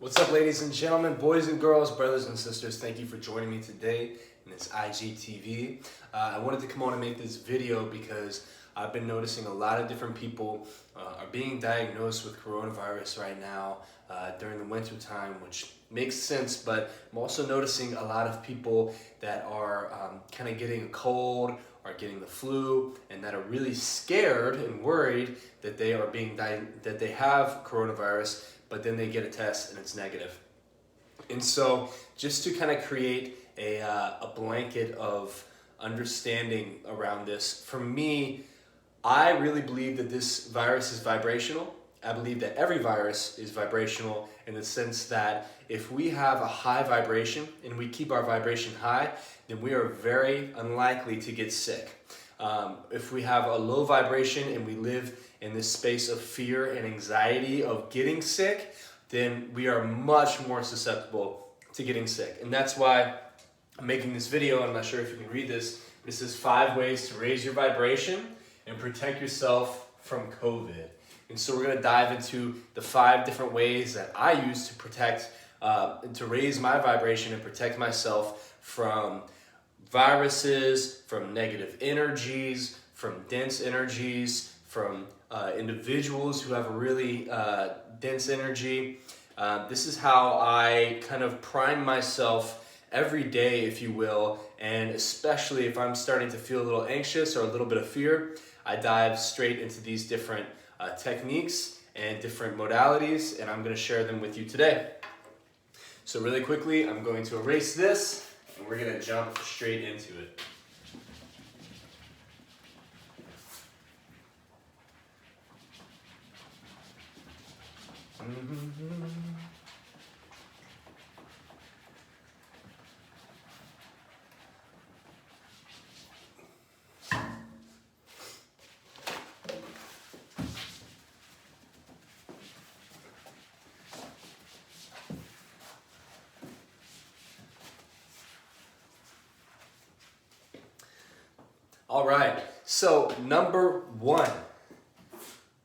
What's up, ladies and gentlemen, boys and girls, brothers and sisters? Thank you for joining me today in this IGTV. I wanted to come on and make this video because I've been noticing a lot of different people are being diagnosed with coronavirus right now during the winter time, which makes sense, but I'm also noticing a lot of people that are kind of getting a cold or getting the flu and that are really scared and worried that they are that they have coronavirus, but then they get a test and it's negative. And so just to kind of create a blanket of understanding around this, for me, I really believe that this virus is vibrational. I believe that every virus is vibrational in the sense that if we have a high vibration and we keep our vibration high, then we are very unlikely to get sick. If we have a low vibration and we live in this space of fear and anxiety of getting sick, then we are much more susceptible to getting sick. And that's why I'm making this video. I'm not sure if you can read this. This is 5 ways to raise your vibration and protect yourself from COVID. And so we're going to dive into the 5 different ways that I use to protect, to raise my vibration and protect myself from viruses, from negative energies, from dense energies, from individuals who have a really dense energy. This is how I kind of prime myself every day, if you will, and especially if I'm starting to feel a little anxious or a little bit of fear, I dive straight into these different techniques and different modalities, and I'm going to share them with you today. So really quickly, I'm going to erase this, and we're going to jump straight into it. All right, so number 1,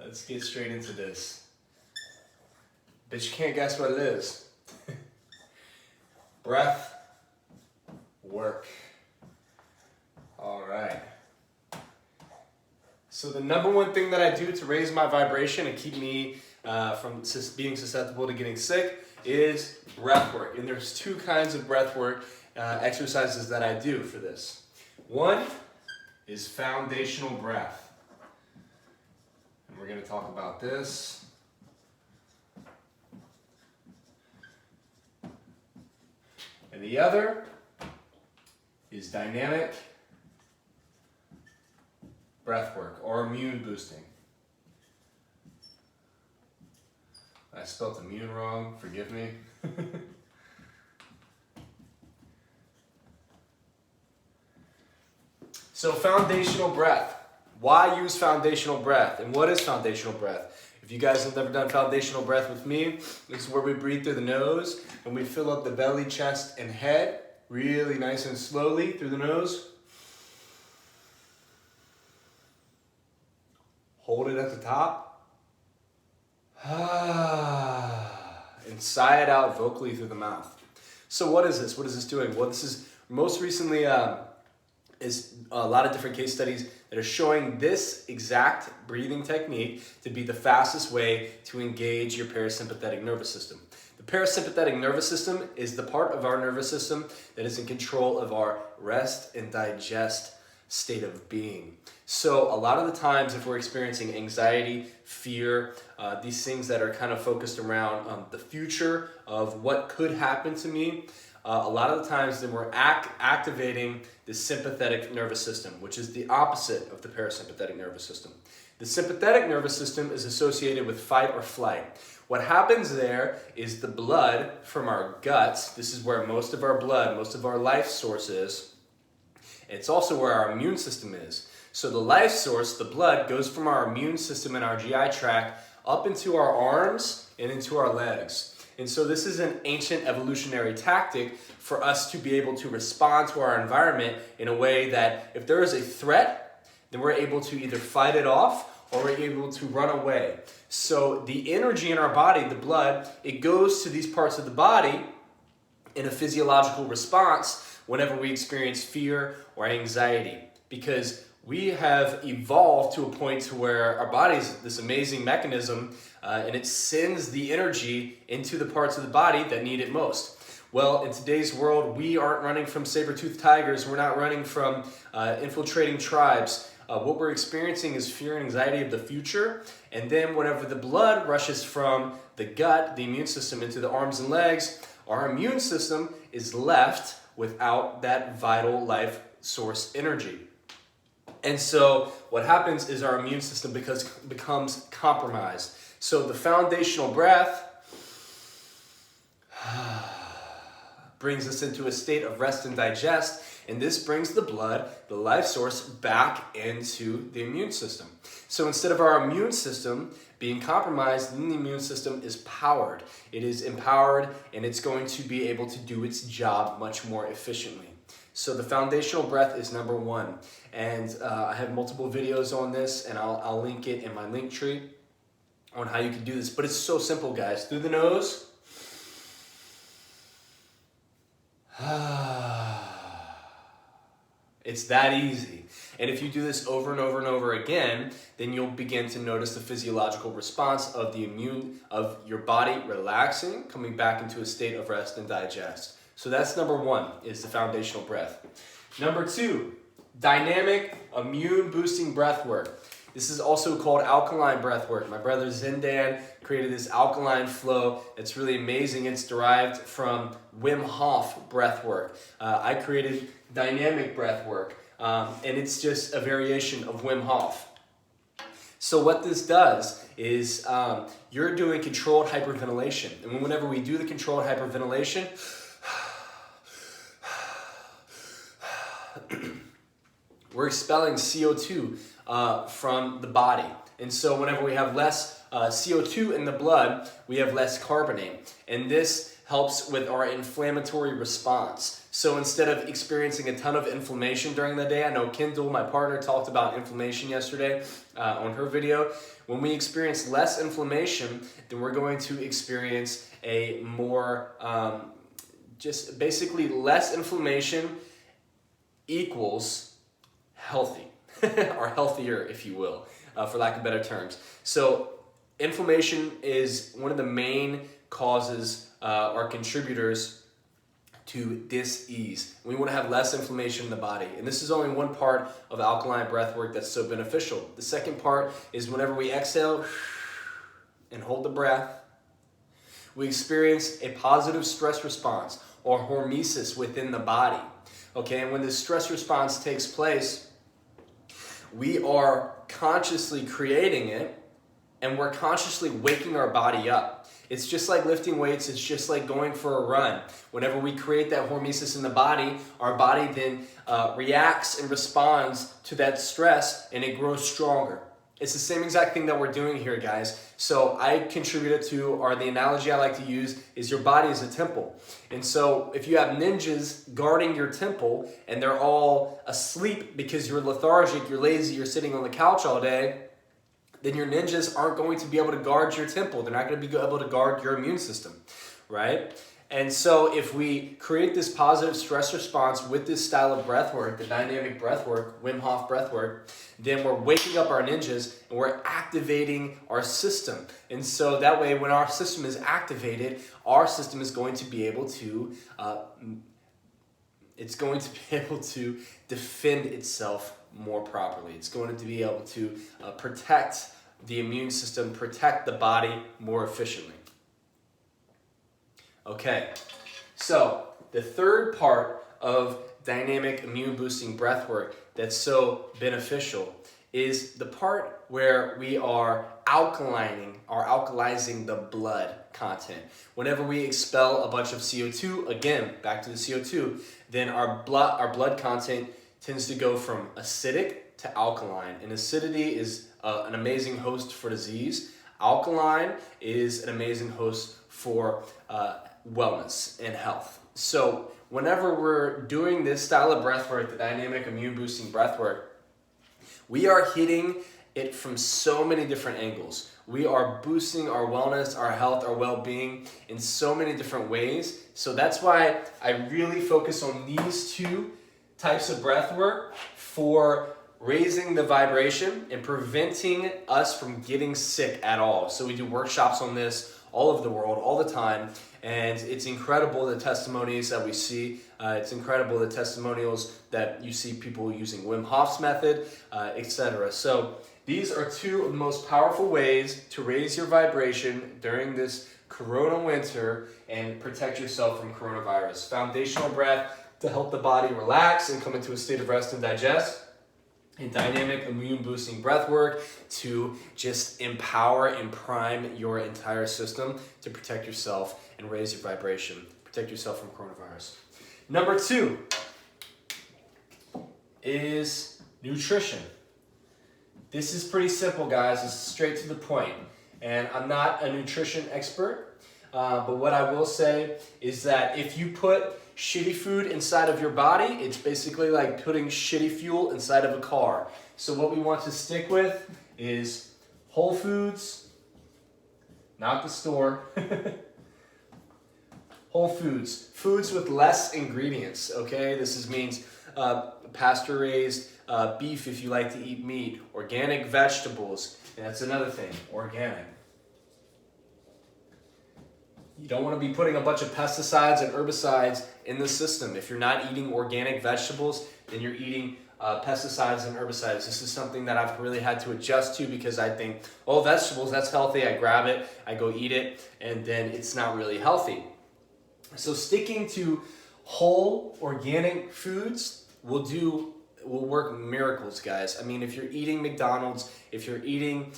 let's get straight into this. Bet you can't guess what it is. Breath work. All right. So the number 1 thing that I do to raise my vibration and keep me from being susceptible to getting sick is breath work. And there's 2 kinds of breath work exercises that I do for this. 1 is foundational breath. And we're going to talk about this. And the other is dynamic breath work or immune boosting. I spelled immune wrong, forgive me. So foundational breath. Why use foundational breath? And what is foundational breath? If you guys have never done foundational breath with me, this is where we breathe through the nose and we fill up the belly, chest, and head really nice and slowly through the nose. Hold it at the top. And sigh it out vocally through the mouth. So what is this? What is this doing? Well, this is most recently is a lot of different case studies that are showing this exact breathing technique to be the fastest way to engage your parasympathetic nervous system. The parasympathetic nervous system is the part of our nervous system that is in control of our rest and digest state of being. So a lot of the times if we're experiencing anxiety, fear, these things that are kind of focused around the future of what could happen to me, a lot of the times then we're activating the sympathetic nervous system, which is the opposite of the parasympathetic nervous system. The sympathetic nervous system is associated with fight or flight. What happens there is the blood from our guts, this is where most of our blood, most of our life source is. It's also where our immune system is. So the life source, the blood, goes from our immune system and our GI tract up into our arms and into our legs. And so this is an ancient evolutionary tactic for us to be able to respond to our environment in a way that if there is a threat, then we're able to either fight it off or we're able to run away. So the energy in our body, the blood, it goes to these parts of the body in a physiological response whenever we experience fear or anxiety, because we have evolved to a point to where our body's this amazing mechanism, and it sends the energy into the parts of the body that need it most. Well, in today's world, we aren't running from saber-toothed tigers. We're not running from infiltrating tribes. What we're experiencing is fear and anxiety of the future. And then whenever the blood rushes from the gut, the immune system, into the arms and legs, our immune system is left without that vital life source energy. And so what happens is our immune system becomes compromised. So the foundational breath brings us into a state of rest and digest, and this brings the blood, the life source, back into the immune system. So instead of our immune system being compromised, then the immune system is powered. It is empowered, and it's going to be able to do its job much more efficiently. So the foundational breath is number one, and I have multiple videos on this, and I'll link it in my link tree on how you can do this. But it's so simple, guys. Through the nose. It's that easy. And if you do this over and over and over again, then you'll begin to notice the physiological response of your body relaxing, coming back into a state of rest and digest. So that's number one, is the foundational breath. Number two, dynamic immune boosting breath work. This is also called alkaline breath work. My brother Zindan created this alkaline flow. It's really amazing. It's derived from Wim Hof breath work. I created dynamic breath work, and it's just a variation of Wim Hof. So what this does is you're doing controlled hyperventilation. And whenever we do the controlled hyperventilation, we're expelling CO2 from the body. And so whenever we have less CO2 in the blood, we have less carbonate. And this helps with our inflammatory response. So instead of experiencing a ton of inflammation during the day, I know Kendall, my partner, talked about inflammation yesterday on her video. When we experience less inflammation, then we're going to experience a more, just basically less inflammation equals healthy, or healthier, if you will, for lack of better terms. So inflammation is one of the main causes or contributors to dis-ease. We want to have less inflammation in the body. And this is only one part of alkaline breath work that's so beneficial. The second part is whenever we exhale and hold the breath, we experience a positive stress response or hormesis within the body. Okay, and when this stress response takes place, we are consciously creating it, and we're consciously waking our body up. It's just like lifting weights. It's just like going for a run. Whenever we create that hormesis in the body, our body then reacts and responds to that stress, and it grows stronger. It's the same exact thing that we're doing here, guys. So I contributed to, or the analogy I like to use is your body is a temple. And so if you have ninjas guarding your temple and they're all asleep because you're lethargic, you're lazy, you're sitting on the couch all day, then your ninjas aren't going to be able to guard your temple. They're not going to be able to guard your immune system, right? And so if we create this positive stress response with this style of breath work, the dynamic breath work, Wim Hof breath work, then we're waking up our ninjas and we're activating our system. And so that way, when our system is activated, our system is going to be able to, defend itself more properly. It's going to be able to protect the immune system, protect the body more efficiently. Okay, so the third part of dynamic immune boosting breath work that's so beneficial is the part where we are alkalizing the blood content. Whenever we expel a bunch of CO2, again, back to the CO2, then our blood content tends to go from acidic to alkaline. And acidity is an amazing host for disease. Alkaline is an amazing host for wellness and health. So whenever we're doing this style of breath work, the dynamic immune boosting breath work, we are hitting it from so many different angles. We are boosting our wellness, our health, our well-being in so many different ways. So that's why I really focus on these two types of breath work for raising the vibration and preventing us from getting sick at all. So we do workshops on this all over the world, all the time, and it's incredible the testimonies that we see. It's incredible the testimonials that you see people using Wim Hof's method, etc. So these are two of the most powerful ways to raise your vibration during this corona winter and protect yourself from coronavirus. Foundational breath to help the body relax and come into a state of rest and digest. And dynamic immune boosting breath work to just empower and prime your entire system to protect yourself and raise your vibration. Protect yourself from coronavirus. Number 2 is nutrition. This is pretty simple, guys. It's straight to the point. And I'm not a nutrition expert, but what I will say is that if you put shitty food inside of your body, it's basically like putting shitty fuel inside of a car. So what we want to stick with is whole foods, not the store. Whole foods, foods with less ingredients, okay? This means pasture-raised beef if you like to eat meat, organic vegetables, and that's another thing, organic. You don't want to be putting a bunch of pesticides and herbicides in the system. If you're not eating organic vegetables, then you're eating pesticides and herbicides. This is something that I've really had to adjust to because I think, oh, vegetables, that's healthy. I grab it, I go eat it, and then it's not really healthy. So sticking to whole organic foods will work miracles, guys. I mean, if you're eating McDonald's, if you're eating,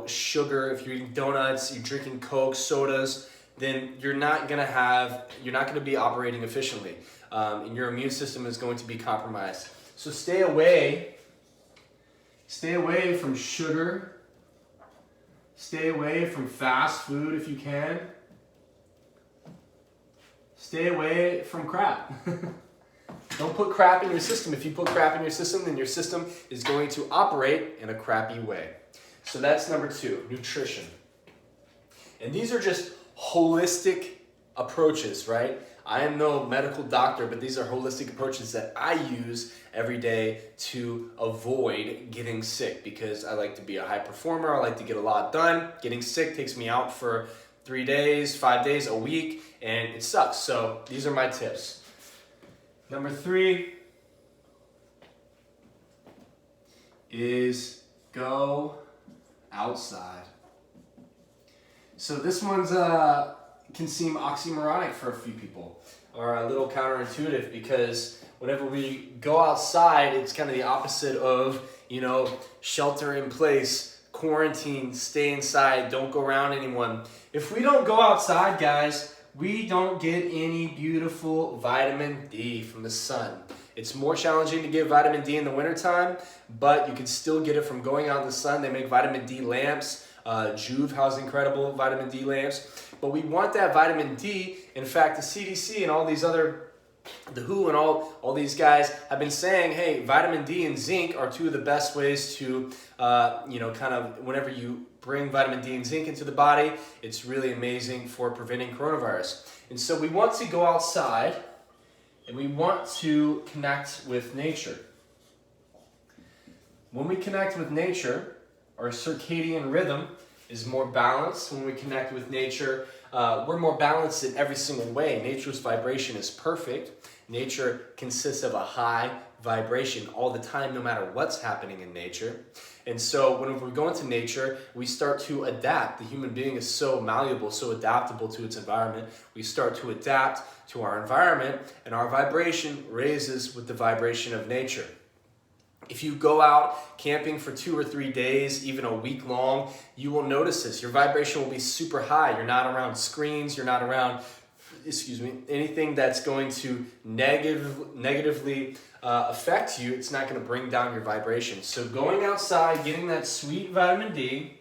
sugar, if you're eating donuts, you're drinking Coke, sodas, then you're not gonna be operating efficiently, and your immune system is going to be compromised. So stay away from sugar, stay away from fast food if you can, stay away from crap. Don't put crap in your system. If you put crap in your system, then your system is going to operate in a crappy way. So that's number 2, nutrition. And these are just holistic approaches, right? I am no medical doctor, but these are holistic approaches that I use every day to avoid getting sick because I like to be a high performer. I like to get a lot done. Getting sick takes me out for 3 days, 5 days, a week, and it sucks. So these are my tips. Number 3 is go outside. So this one's can seem oxymoronic for a few people, or a little counterintuitive, because whenever we go outside, it's kind of the opposite of, shelter in place, quarantine, stay inside, don't go around anyone. If we don't go outside, guys, we don't get any beautiful vitamin D from the sun. It's more challenging to get vitamin D in the wintertime, but you can still get it from going out in the sun. They make vitamin D lamps. Juve has incredible vitamin D lamps. But we want that vitamin D. In fact, the CDC and all these other, the WHO and all these guys have been saying, hey, vitamin D and zinc are 2 of the best ways to, kind of whenever you bring vitamin D and zinc into the body, it's really amazing for preventing coronavirus. And so we want to go outside and we want to connect with nature. When we connect with nature, our circadian rhythm is more balanced. When we connect with nature, we're more balanced in every single way. Nature's vibration is perfect. Nature consists of a high vibration all the time, no matter what's happening in nature. And so when we go into nature, we start to adapt. The human being is so malleable, so adaptable to its environment. We start to adapt to our environment, and our vibration raises with the vibration of nature. If you go out camping for 2 or 3 days, even a week long, you will notice this. Your vibration will be super high. You're not around screens. You're not around, anything that's going to negatively affect you. It's not going to bring down your vibration. So going outside, getting that sweet vitamin D,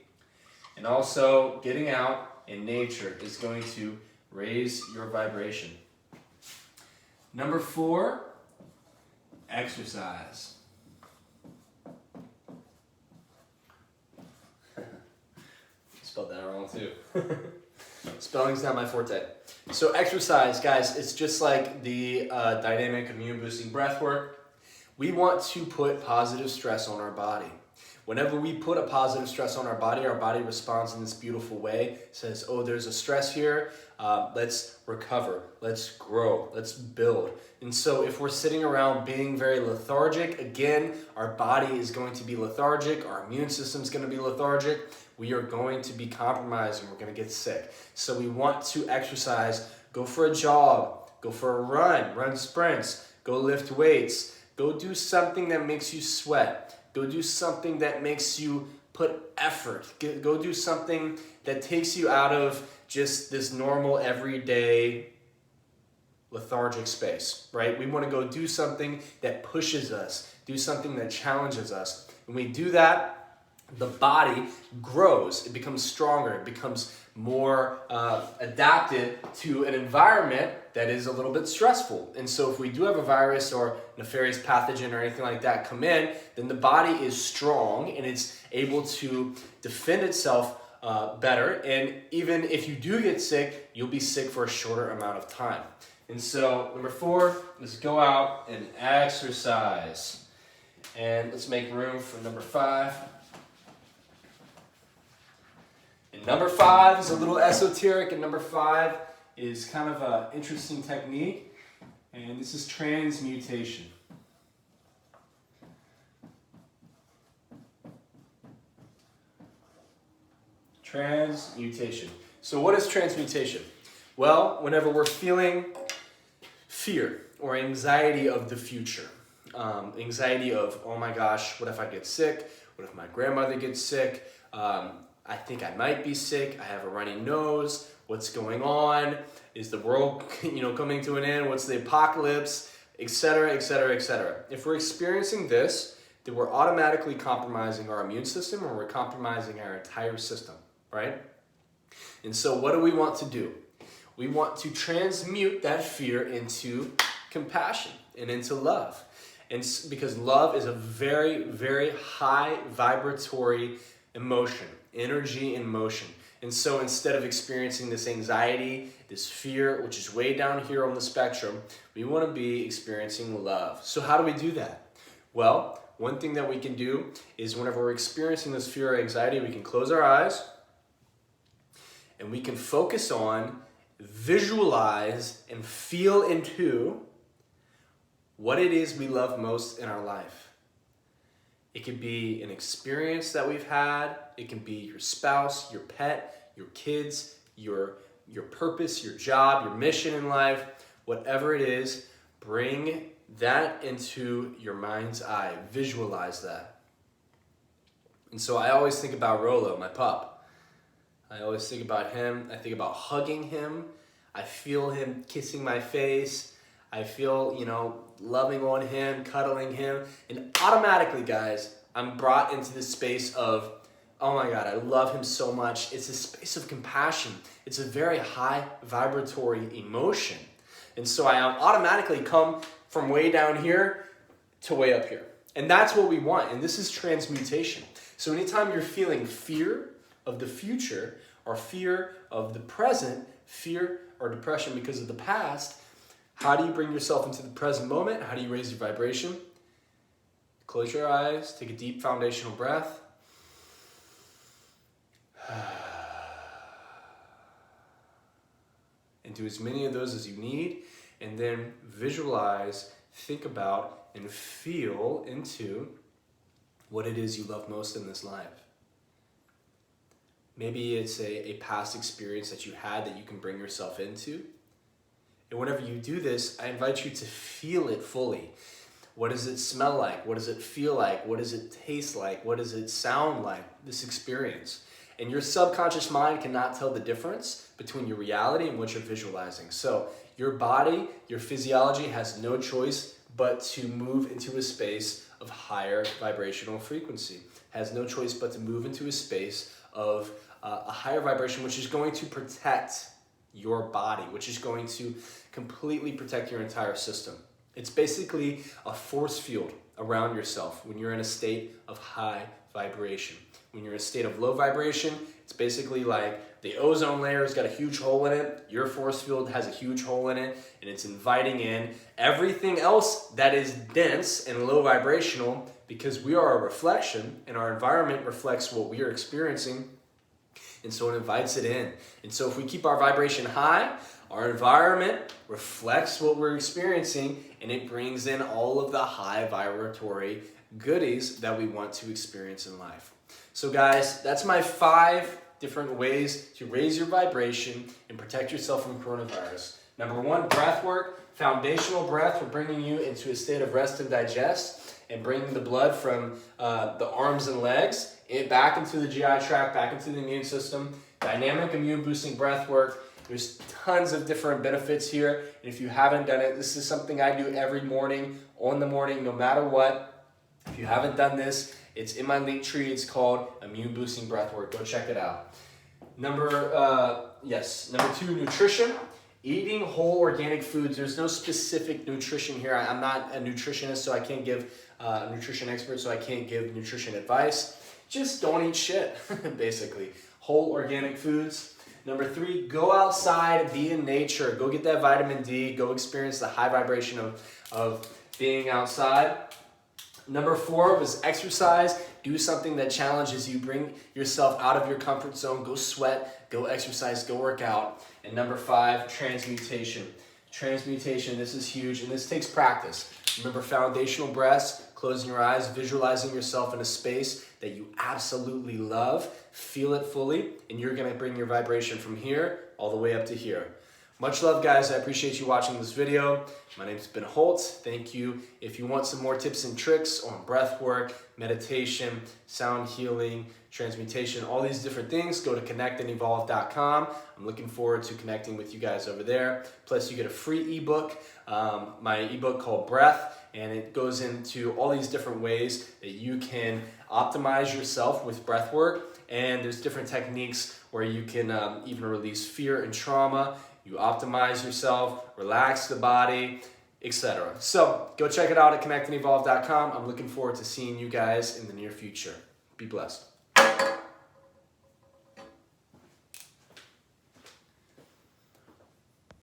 and also getting out in nature is going to raise your vibration. Number 4, exercise. spelled that wrong too. Spelling's not my forte. So exercise, guys, it's just like the dynamic immune boosting breath work. We want to put positive stress on our body. Whenever we put a positive stress on our body responds in this beautiful way. It says, oh, there's a stress here. Let's recover. Let's grow. Let's build. And so if we're sitting around being very lethargic, again, our body is going to be lethargic. Our immune system is going to be lethargic. We are going to be compromised and we're going to get sick. So we want to exercise. Go for a jog. Go for a run sprints. Go lift weights. Go do something that makes you sweat. Go do something that makes you put effort. Go do something that takes you out of just this normal, everyday, lethargic space, right? We want to go do something that pushes us, do something that challenges us. When we do that, the body grows, it becomes stronger, it becomes more adapted to an environment that is a little bit stressful. And so if we do have a virus or nefarious pathogen or anything like that come in, then the body is strong and it's able to defend itself better. And even if you do get sick, you'll be sick for a shorter amount of time. And so number 4, let's go out and exercise. And let's make room for number 5. And number 5 is a little esoteric, and number 5 is kind of an interesting technique, and this is transmutation. Transmutation. So what is transmutation? Well, whenever we're feeling fear or anxiety of the future, anxiety of, oh my gosh, what if I get sick? What if my grandmother gets sick? I think I might be sick. I have a runny nose. What's going on? Is the world, coming to an end? What's the apocalypse? Etc., etc., etc. If we're experiencing this, then we're automatically compromising our immune system, or we're compromising our entire system, right? And so what do we want to do? We want to transmute that fear into compassion and into love. And because love is a very, very high vibratory emotion, energy in motion. And so instead of experiencing this anxiety, this fear, which is way down here on the spectrum, we want to be experiencing love. So how do we do that? Well, one thing that we can do is whenever we're experiencing this fear or anxiety, we can close our eyes and we can focus on, visualize, and feel into what it is we love most in our life. It could be an experience that we've had. It can be your spouse, your pet, your kids, your purpose, your job, your mission in life. Whatever it is, bring that into your mind's eye. Visualize that. And so I always think about Rolo, my pup. I always think about him. I think about hugging him. I feel him kissing my face. I feel, loving on him, cuddling him. And automatically, guys, I'm brought into this space of, oh my God, I love him so much. It's a space of compassion. It's a very high vibratory emotion. And so I automatically come from way down here to way up here. And that's what we want. And this is transmutation. So anytime you're feeling fear of the future or fear of the present, fear or depression because of the past, how do you bring yourself into the present moment? How do you raise your vibration? Close your eyes, take a deep foundational breath. And do as many of those as you need. And then visualize, think about, and feel into what it is you love most in this life. Maybe it's a past experience that you had that you can bring yourself into. And whenever you do this, I invite you to feel it fully. What does it smell like? What does it feel like? What does it taste like? What does it sound like, this experience? And your subconscious mind cannot tell the difference between your reality and what you're visualizing. So your body, your physiology has no choice but to move into a space of higher vibrational frequency. Has no choice but to move into a space of a higher vibration, which is going to protect your body, which is going to completely protect your entire system. It's basically a force field around yourself when you're in a state of high vibration. When you're in a state of low vibration, It's basically like the ozone layer has got a huge hole in it, your force field has a huge hole in it, and it's inviting in everything else that is dense and low vibrational, because we are a reflection and our environment reflects what we are experiencing, and so it invites it in. And so if we keep our vibration high, our environment reflects what we're experiencing, and it brings in all of the high vibratory goodies that we want to experience in life. So guys, that's my 5 different ways to raise your vibration and protect yourself from coronavirus. Number 1, breath work. Foundational breath. We're bringing you into a state of rest and digest and bringing the blood from the arms and legs back into the GI tract, back into the immune system. Dynamic immune boosting breath work. There's tons of different benefits here. And if you haven't done it, this is something I do every morning, on the morning, no matter what. If you haven't done this, it's in my link tree. It's called Immune Boosting Breathwork. Go check it out. Number 2, nutrition. Eating whole organic foods. There's no specific nutrition here. I'm not a nutritionist, so I can't give a nutrition expert, so I can't give nutrition advice. Just don't eat shit, basically. Whole organic foods. Number 3, go outside, be in nature. Go get that vitamin D. Go experience the high vibration of being outside. Number 4 was exercise. Do something that challenges you. Bring yourself out of your comfort zone. Go sweat, go exercise, go work out. And number 5, transmutation. Transmutation, this is huge, and this takes practice. Remember, foundational breaths, closing your eyes, visualizing yourself in a space that you absolutely love. Feel it fully, and you're going to bring your vibration from here all the way up to here. Much love, guys. I appreciate you watching this video. My name's Ben Holtz. Thank you. If you want some more tips and tricks on breath work, meditation, sound healing, transmutation, all these different things, go to connectandevolve.com. I'm looking forward to connecting with you guys over there. Plus, you get a free ebook, my ebook called Breath, and it goes into all these different ways that you can optimize yourself with breath work. And there's different techniques where you can even release fear and trauma. You optimize yourself, relax the body, etc. So go check it out at connectandevolve.com. I'm looking forward to seeing you guys in the near future. Be blessed.